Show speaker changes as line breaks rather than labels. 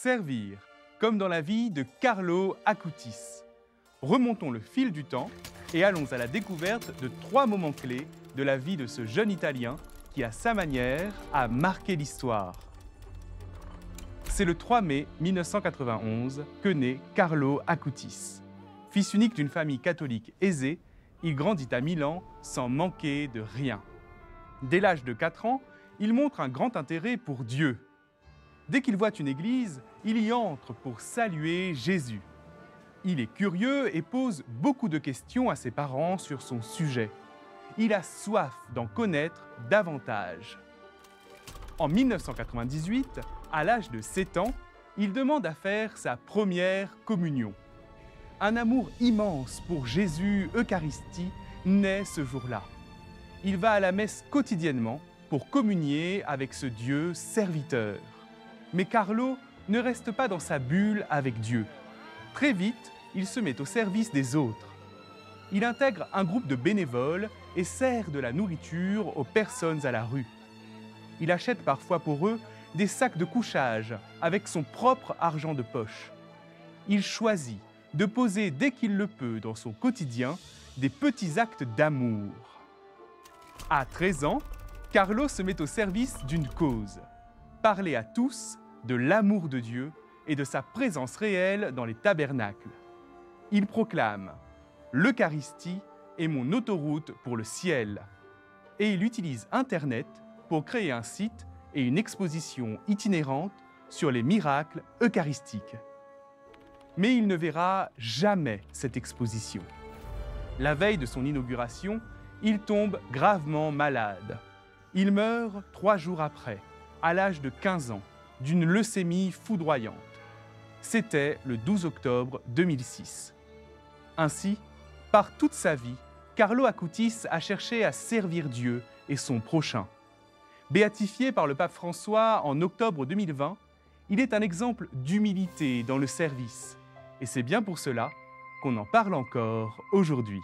Servir, comme dans la vie de Carlo Acutis. Remontons le fil du temps et allons à la découverte de 3 moments clés de la vie de ce jeune Italien qui, à sa manière, a marqué l'histoire. C'est le 3 mai 1991 que naît Carlo Acutis. Fils unique d'une famille catholique aisée, il grandit à Milan sans manquer de rien. Dès l'âge de 4 ans, il montre un grand intérêt pour Dieu. Dès qu'il voit une église, il y entre pour saluer Jésus. Il est curieux et pose beaucoup de questions à ses parents sur son sujet. Il a soif d'en connaître davantage. En 1998, à l'âge de 7 ans, il demande à faire sa première communion. Un amour immense pour Jésus Eucharistie naît ce jour-là. Il va à la messe quotidiennement pour communier avec ce Dieu serviteur. Mais Carlo ne reste pas dans sa bulle avec Dieu. Très vite, il se met au service des autres. Il intègre un groupe de bénévoles et sert de la nourriture aux personnes à la rue. Il achète parfois pour eux des sacs de couchage avec son propre argent de poche. Il choisit de poser dès qu'il le peut dans son quotidien des petits actes d'amour. À 13 ans, Carlo se met au service d'une cause. Parler à tous de l'amour de Dieu et de sa présence réelle dans les tabernacles. Il proclame « L'Eucharistie est mon autoroute pour le ciel » et il utilise Internet pour créer un site et une exposition itinérante sur les miracles eucharistiques. Mais il ne verra jamais cette exposition. La veille de son inauguration, il tombe gravement malade. Il meurt 3 jours après, à l'âge de 15 ans, d'une leucémie foudroyante. C'était le 12 octobre 2006. Ainsi, par toute sa vie, Carlo Acutis a cherché à servir Dieu et son prochain. Béatifié par le pape François en octobre 2020, il est un exemple d'humilité dans le service. Et c'est bien pour cela qu'on en parle encore aujourd'hui.